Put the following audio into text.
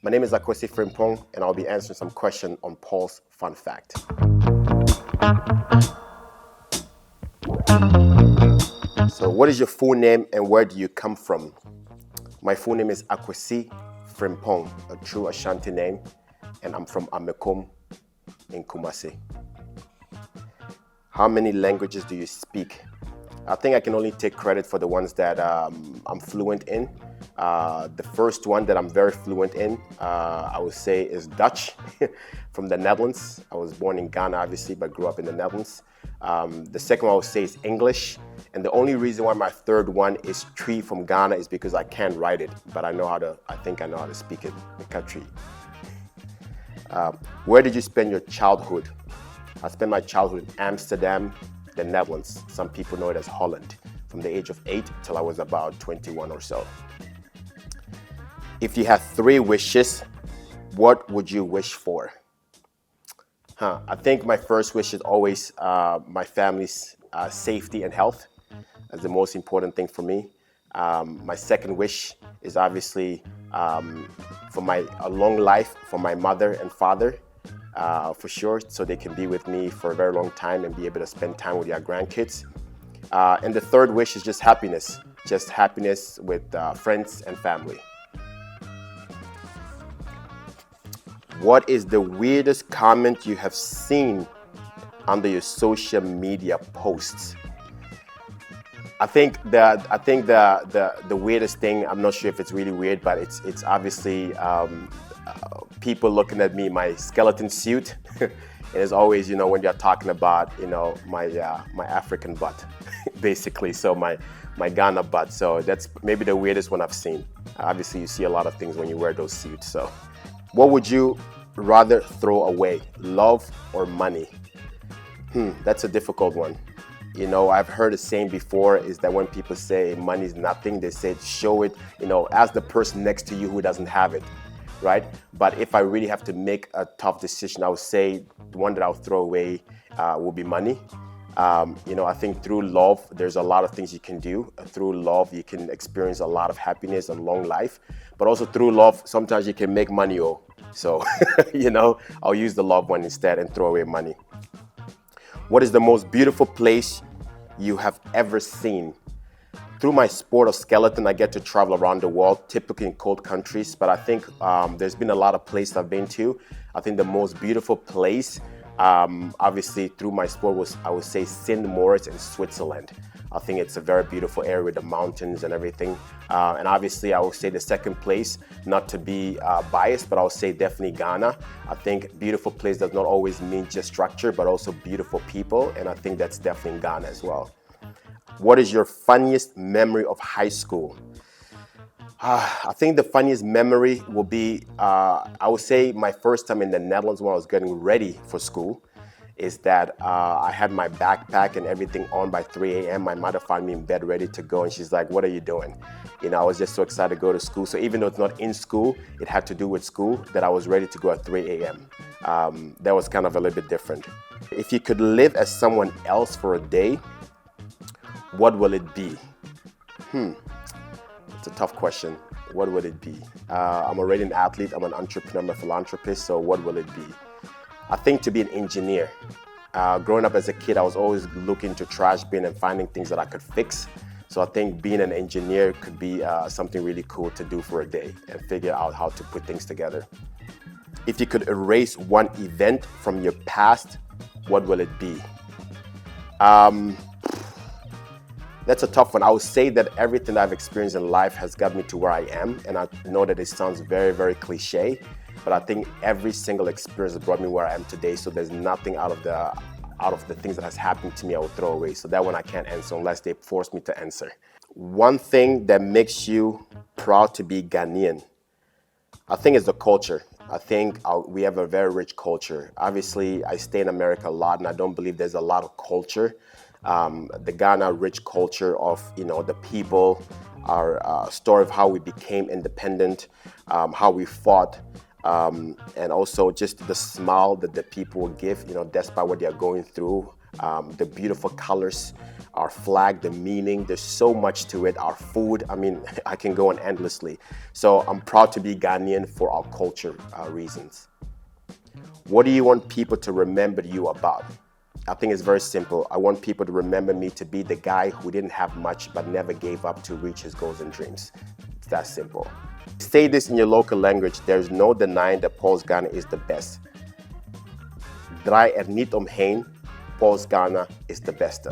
My name is Akwesi Frimpong, and I'll be answering some questions on Paul's fun fact. So, what is your full name and where do you come from? My full name is Akwesi Frimpong, a true Ashanti name, and I'm from Amekom in Kumasi. How many languages do you speak? I think I can only take credit for the ones that I'm fluent in. The first one that I'm very fluent in, I would say, is Dutch from the Netherlands. I was born in Ghana, obviously, but grew up in the Netherlands. The second one I would say is English. And the only reason why my third one is Tree from Ghana is because I can't write it, but I think I know how to speak it, Tree. Where did you spend your childhood? I spent my childhood in Amsterdam, the Netherlands. Some people know it as Holland, from the age of 8 till I was about 21 or so. If you had 3 wishes, what would you wish for? I think my first wish is always my family's safety and health. That's the most important thing for me. My second wish is obviously for a long life for my mother and father, for sure, so they can be with me for a very long time and be able to spend time with their grandkids. And the third wish is just happiness with friends and family. What is the weirdest comment you have seen under your social media posts? I think the weirdest thing, I'm not sure if it's really weird, but it's obviously people looking at me, my skeleton suit. And it's always, when you're talking about, my African butt, basically. So my Ghana butt. So that's maybe the weirdest one I've seen. Obviously, you see a lot of things when you wear those suits. So, what would you rather throw away, love or money? That's a difficult one. I've heard a saying before is that when people say money is nothing, they say show it, ask the person next to you who doesn't have it, right? But if I really have to make a tough decision, I would say the one that I'll throw away will be money. I think through love, there's a lot of things you can do. Through love, you can experience a lot of happiness and long life. But also through love, sometimes you can make money. So, I'll use the love one instead and throw away money. What is the most beautiful place you have ever seen? Through my sport of skeleton, I get to travel around the world, typically in cold countries. But I think there's been a lot of places I've been to. I think the most beautiful place, obviously through my sport, was, I would say, St. Moritz in Switzerland. I think it's a very beautiful area with the mountains and everything. And obviously, I would say the second place, not to be biased, but I would say definitely Ghana. I think beautiful place does not always mean just structure, but also beautiful people. And I think that's definitely in Ghana as well. What is your funniest memory of high school? I think the funniest memory will be, I would say my first time in the Netherlands when I was getting ready for school, is that I had my backpack and everything on by 3 a.m. My mother found me in bed ready to go and she's like, what are you doing? I was just so excited to go to school. So even though it's not in school, it had to do with school, that I was ready to go at 3 a.m. That was kind of a little bit different. If you could live as someone else for a day, what will it be? It's a tough question. What would it be? I'm already an athlete, I'm an entrepreneur, I'm a philanthropist, so what will it be? I think to be an engineer. Growing up as a kid, I was always looking to trash bin and finding things that I could fix. So I think being an engineer could be something really cool to do for a day and figure out how to put things together. If you could erase one event from your past, what will it be? That's a tough one. I would say that everything that I've experienced in life has got me to where I am. And I know that it sounds very, very cliche, but I think every single experience has brought me where I am today. So there's nothing out of the things that has happened to me I will throw away. So that one I can't answer unless they force me to answer. One thing that makes you proud to be Ghanaian, I think it's the culture. I think we have a very rich culture. Obviously, I stay in America a lot, and I don't believe there's a lot of culture. The Ghana rich culture of the people, our story of how we became independent, how we fought, and also just the smile that the people give, despite what they are going through. the beautiful colors, our flag, the meaning. There's so much to it. Our food, I mean, I can go on endlessly. So I'm proud to be Ghanaian for our culture reasons. What do you want people to remember you about? I think it's very simple. I want people to remember me to be the guy who didn't have much but never gave up to reach his goals and dreams. It's that simple. Say this in your local language. There's no denying that Paul's Ghana is the best. Draai niet omheen. Paul's Ghana is the beste.